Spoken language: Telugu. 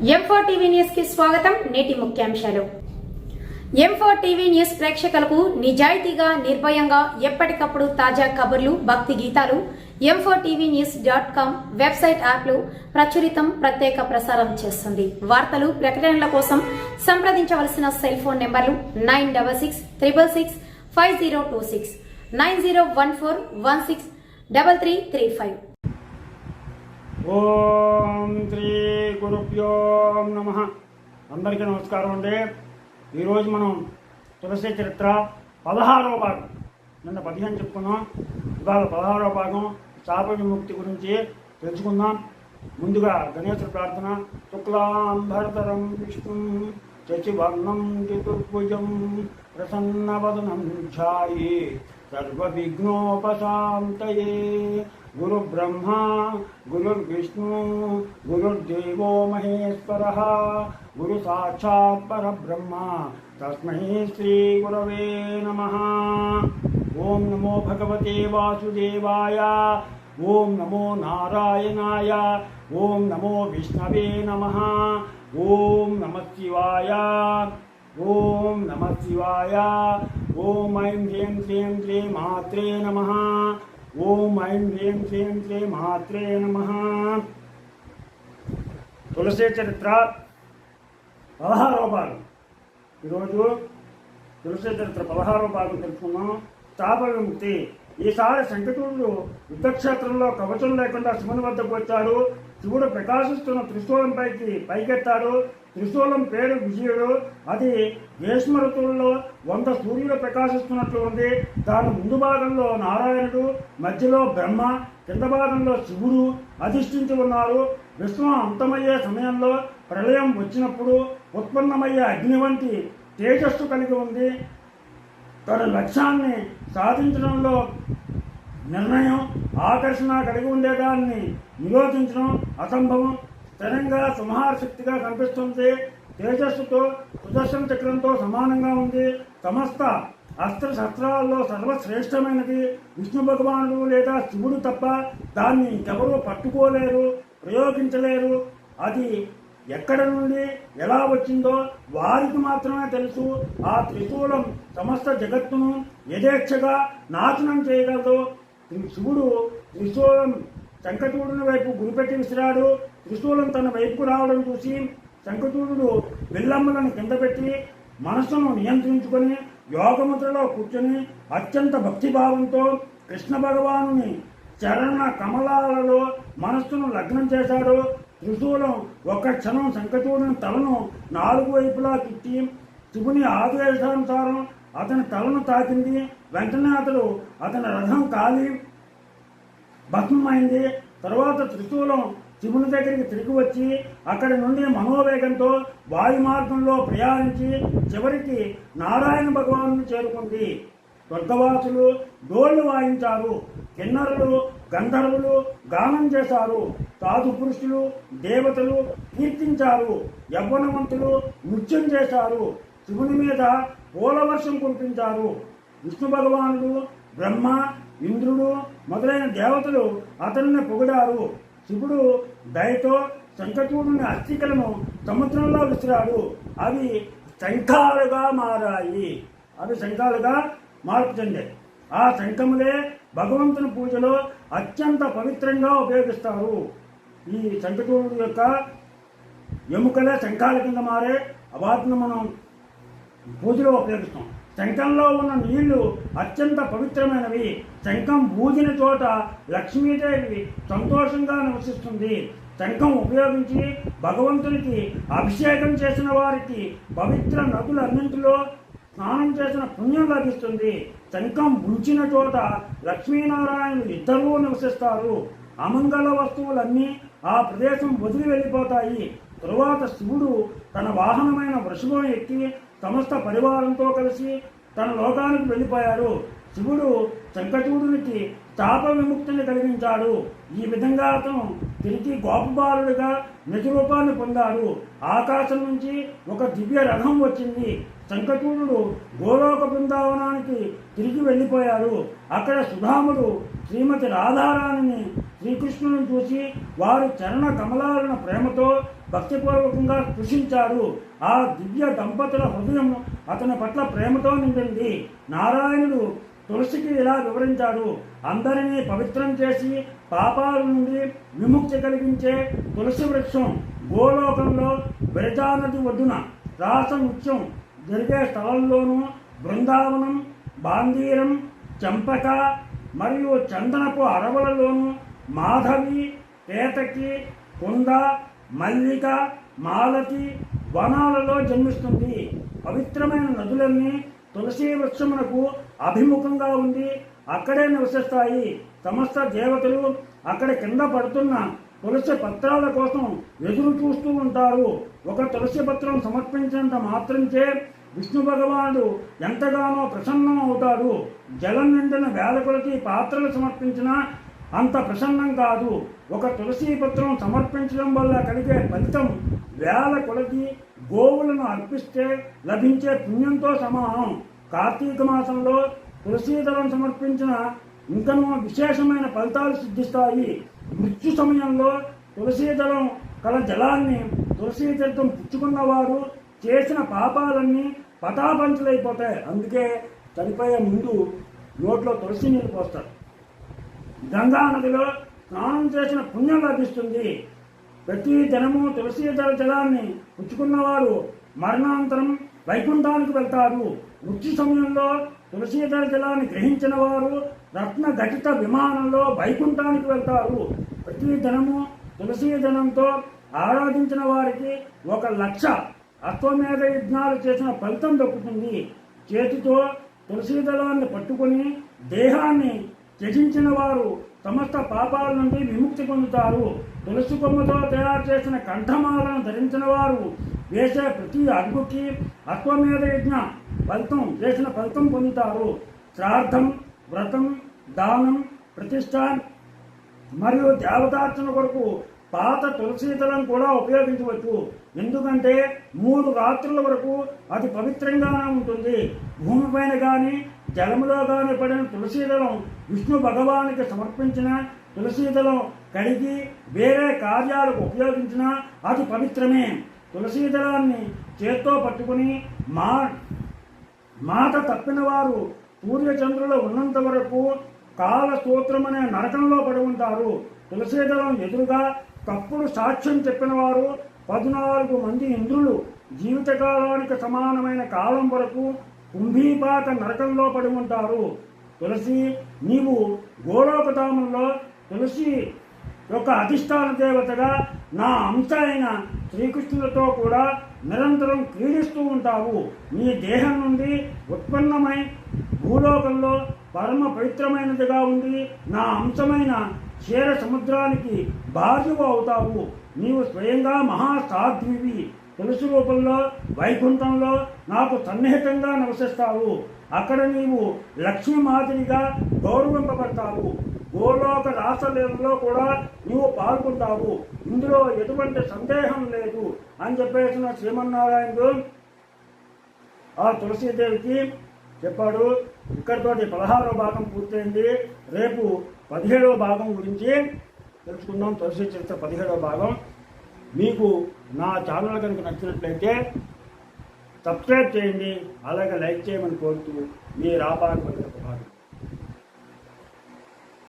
M4 టీవీ న్యూస్ కి స్వాగతం. నేటి ముఖ్యాంశాలు. M4 టీవీ న్యూస్ ప్రేక్షకులకు నిజాయితీగా, నిర్భయంగా ఎప్పటికప్పుడు తాజా కబుర్లు, భక్తి గీతాలు m4tvnews.com వెబ్సైట్ యాప్లో ప్రత్యేక ప్రసారం చేస్తుంది. వార్తలు, ప్రకటనల కోసం సంప్రదించవలసిన సెల్ ఫోన్ నెంబర్లు 9666665026 9014163335. ఓం శ్రీ గురుభ్యో నమః. అందరికీ నమస్కారం అండి. ఈరోజు మనం తులసి చరిత్ర 16వ భాగం, నిన్న 15 చెప్పుకున్నాం. ఇవాళ 16వ భాగం శాప విముక్తి గురించి తెలుసుకుందాం. ముందుగా గణేశుడి ప్రార్థన. శుక్లాంబరధరం విష్ణుం శశివర్ణం చతుర్భుజం ప్రసన్నవదనం ధ్యాయే సర్వవిఘ్నోపశాంతయే. గురు బ్రహ్మ గురుర్విష్ణు గురుర్దేవో మహేశ్వరః గురు సాక్షాత్ పరబ్రహ్మ తస్మై శ్రీ గురవే నమః. ఓం నమో భగవతే వాసుదేవాయ. ఓం నమో నారాయణాయ. ఓం నమో విష్ణవే నమః. ఓం నమః శివాయ. ఓం నమః శివాయ. ఓం ఐం హ్రీం శ్రీం శ్రీ మాత్రే నమః. ఓం ఐం హ్రీం శ్రీం శ్రీ మాత్రే నమః. తులసి చరిత్ర 16వ భాగం. ఈరోజు తులసి చరిత్ర 16వ భాగం తెలుసుకున్నాం. శాప విముక్తి. ఈసారి శంఖచూడుడు యుద్ధక్షేత్రంలో కవచం లేకుండా శివుని వద్దకు వచ్చాడు. శివుడు ప్రకాశిస్తున్న త్రిశూలం పైకెత్తాడు. త్రిశూలం పేరు విజయుడు. అది గ్రీష్మ ఋతువుల్లో 100 సూర్యులు ప్రకాశిస్తున్నట్లు ఉంది. దాని ముందు భాగంలో నారాయణుడు, మధ్యలో బ్రహ్మ, కింద భాగంలో శివుడు అధిష్ఠించి ఉన్నారు. విశ్వం అంతమయ్యే సమయంలో ప్రళయం వచ్చినప్పుడు ఉత్పన్నమయ్యే అగ్ని వంటి తేజస్సు కలిగి ఉంది. తన లక్ష్యాన్ని సాధించడంలో నిర్ణయం, ఆకర్షణ కలిగి ఉండేదాన్ని నిరోధించడం అసంభవం. స్థిరంగా సంహార శక్తిగా కనిపిస్తుంది. తేజస్సుతో సుదర్శన చక్రంతో సమానంగా ఉంది. సమస్త అస్త్ర శస్త్రాల్లో సర్వశ్రేష్టమైనది. విష్ణు భగవానుడు లేదా శివుడు తప్ప దాన్ని ఇంకెవరూ పట్టుకోలేరు, ప్రయోగించలేరు. అది ఎక్కడ నుండి ఎలా వచ్చిందో వారికి మాత్రమే తెలుసు. ఆ త్రిశూలం సమస్త జగత్తును యథేచ్ఛగా నాశనం చేయగలదు. శివుడు త్రిశూలం శంఖచూడుని వైపు గురిపెట్టి విసిరాడు. త్రిశూలం తన వైపుకు రావడం చూసి శంఖచూడుడు విల్లమ్మలను కింద పెట్టి మనస్సును నియంత్రించుకొని యోగముద్రలో కూర్చొని అత్యంత భక్తిభావంతో కృష్ణ భగవానుని చరణ కమలాలలో మనస్సును లగ్నం చేశాడు. త్రిశూలం ఒక్క క్షణం శంఖచూడుని తలను 4 వైపులా చుట్టి శివుని ఆదేశానుసారం అతని తలను తాకింది. వెంటనే అతని రథం కాలి భస్మమైంది. తరువాత త్రిశూలం శివుని దగ్గరికి తిరిగి వచ్చి అక్కడి నుండి మనోవేగంతో వాయు మార్గంలో ప్రయాణించి చివరికి నారాయణ భగవాను చేరుకుంది. స్వర్గవాసులు డోళ్లు వాయించారు. కిన్నరులు, గంధర్వులు గానం చేశారు. సాధు పురుషులు, దేవతలు కీర్తించారు. యవ్వనవంతులు నృత్యం చేశారు. శివుని మీద పూలవర్షం కురిపించారు. విష్ణు భగవానుడు, బ్రహ్మ, ఇంద్రుడు మొదలైన దేవతలు అతన్ని పొగిడారు. శివుడు దయతో శంఖచూడుని అస్థికలను సముద్రంలో విసిరాడు. అవి శంఖాలుగా మారాయి. మార్పు చెందాయి. ఆ శంఖములే భగవంతుని పూజలో అత్యంత పవిత్రంగా ఉపయోగిస్తారు. ఈ శంఖచూడు యొక్క ఎముకలే శంఖాల కింద మారే వాటిని మనం పూజలో ఉపయోగిస్తాం. శంఖంలో ఉన్న నీళ్లు అత్యంత పవిత్రమైనవి. శంఖం ఊదిన చోట లక్ష్మీదేవి సంతోషంగా నివసిస్తుంది. శంఖం ఉపయోగించి భగవంతునికి అభిషేకం చేసిన వారికి పవిత్ర నదులన్నింటిలో స్నానం చేసిన పుణ్యం లభిస్తుంది. శంఖం ఉంచిన చోట లక్ష్మీనారాయణులు ఇద్దరూ నివసిస్తారు. అమంగళ వస్తువులన్నీ ఆ ప్రదేశం వదిలి వెళ్ళిపోతాయి. తరువాత శివుడు తన వాహనమైన వృషభం ఎక్కి సమస్త పరివారంతో కలిసి తన లోకానికి వెళ్ళిపోయాడు. శివుడు శంఖచూడునికి శాప విముక్తిని కలిగించాడు. ఈ విధంగా అతను తిరిగి గోపబాలుడిగా నిజరూపాన్ని పొందారు. ఆకాశం నుంచి ఒక దివ్య రథం వచ్చింది. శంఖచూడుడు గోలోక బృందావనానికి తిరిగి వెళ్ళిపోయారు. అక్కడ సుధాముడు శ్రీమతి రాధారాణిని శ్రీకృష్ణుని చూసి వారి చరణ కమలాలను ప్రేమతో భక్తిపూర్వకంగా స్పృశించాడు. ఆ దివ్య దంపతుల హృదయం అతని పట్ల ప్రేమతో నిండింది. నారాయణుడు తులసికి ఇలా వివరించాడు: అందరినీ పవిత్రం చేసి పాపాల నుండి విముక్తి కలిగించే తులసి వృక్షం గోలోకంలో విరజానది ఒడ్డున రాస నృత్యం జరిగే స్థలంలోనూ బృందావనం, బాందీరం, చంపక మరియు చందనపు అడవులలోనూ మాధవి, కేతకి, కుంద, మల్లిక, మాలతి వనాలలో జన్మిస్తుంది. పవిత్రమైన నదులన్నీ తులసి వృక్షమునకు అభిముఖంగా ఉండి అక్కడే నివసిస్తాయి. సమస్త దేవతలు అక్కడ కింద పడుతున్న తులసి పత్రాల కోసం ఎదురు చూస్తూ ఉంటారు. ఒక తులసి పత్రం సమర్పించినంత మాత్రంచే విష్ణు భగవానుడు ఎంతగానో ప్రసన్నం అవుతాడు. జలం నిండిన వేల కొలది పాత్రలు సమర్పించినా అంత ప్రసన్నం కాదు. ఒక తులసి పత్రం సమర్పించడం వల్ల కలిగే ఫలితం వేల కొలది గోవులను అర్పిస్తే లభించే పుణ్యంతో సమానం. కార్తీక మాసంలో తులసీదళం సమర్పించిన ఇంకనూ విశేషమైన ఫలితాలు సిద్ధిస్తాయి. మృత్యు సమయంలో తులసీదళం కల జలాన్ని తులసీ తీర్థం పుచ్చుకున్నవారు చేసిన పాపాలన్నీ పటాపంచలైపోతాయి. అందుకే చనిపోయే ముందు నోట్లో తులసి నీళ్ళు పోస్తారు. గంగా నదిలో స్నానం చేసిన పుణ్యం లభిస్తుంది. ప్రతి దినము తులసీదళ జలాన్ని పుచ్చుకున్నవారు మరణాంతరం వైకుంఠానికి వెళ్తారు. మృత్యు సమయంలో తులసీదళ జలాన్ని గ్రహించిన వారు రత్న ఘటిత విమానంలో వైకుంఠానికి వెళ్తారు. ప్రతి దినము తులసీదళంతో ఆరాధించిన వారికి 1,00,000 అశ్వమేధ యజ్ఞాలు చేసిన ఫలితం దక్కుతుంది. చేతితో తులసీదళాన్ని పట్టుకుని దేహాన్ని త్యజించిన వారు సమస్త పాపాల నుండి విముక్తి పొందుతారు. తులసి కొమ్మతో తయారు చేసిన కంఠమాలను ధరించిన వారు వేసే ప్రతి అడుగుకి అశ్వమేధ యజ్ఞ ఫలితం చేసిన ఫలితం పొందుతారు. శ్రాద్ధం, వ్రతం, దానం, ప్రతిష్ట మరియు దేవతార్చన కొరకు పాత తులసీదళం కూడా ఉపయోగించవచ్చు. ఎందుకంటే 3 రాత్రుల వరకు అది పవిత్రంగానే ఉంటుంది. భూమిపైన కానీ జలములో కానీ పడిన తులసీదళం విష్ణు భగవానికి సమర్పించిన తులసీదళం కడిగి వేరే కార్యాలకు ఉపయోగించిన అది పవిత్రమే. తులసీదళాన్ని చేత్తో పట్టుకుని మాట తప్పిన వారు సూర్యచంద్రులు ఉన్నంత వరకు కాలసూత్రమనే నరకంలో పడి ఉంటారు. తులసీదళం ఎదురుగా తప్పుడు సాక్ష్యం చెప్పిన వారు 14 మంది ఇంద్రులు జీవితకాలానికి సమానమైన కాలం వరకు కుంభీపాక నరకంలో పడి ఉంటారు. తులసి, నీవు గోలోకధామంలో తులసి యొక్క అధిష్టాన దేవతగా నా అంశ అయిన శ్రీకృష్ణులతో కూడా నిరంతరం క్రీడిస్తూ ఉంటావు. నీ దేహం నుండి ఉత్పన్నమై భూలోకంలో పరమ పవిత్రమైనదిగా ఉండి నా అంశమైన క్షీర సముద్రానికి భార్యవు అవుతావు. నీవు స్వయంగా మహాసాధ్వివి. తులసి రూపంలో వైకుంఠంలో నాకు సన్నిహితంగా నివసిస్తావు. అక్కడ నీవు లక్ష్మి మాదిరిగా గౌరవింపబడతావు. గోలోక రాసలీలలో కూడా నీవు పాల్గొంటావు. ఇందులో ఎటువంటి సందేహం లేదు అని చెప్పేసిన శ్రీమన్నారాయణుడు ఆ తులసీదేవికి చెప్పాడు. ఇక్కడితోటి 16వ భాగం పూర్తయింది. రేపు 17వ భాగం గురించి తెలుసుకుందాం. తులసి చరిత్ర 17వ భాగం. మీకు నా ఛానల్ కనుక నచ్చినట్లయితే సబ్స్క్రైబ్ చేయండి, అలాగే లైక్ చేయమని కోరుతూ మీ రాబాన్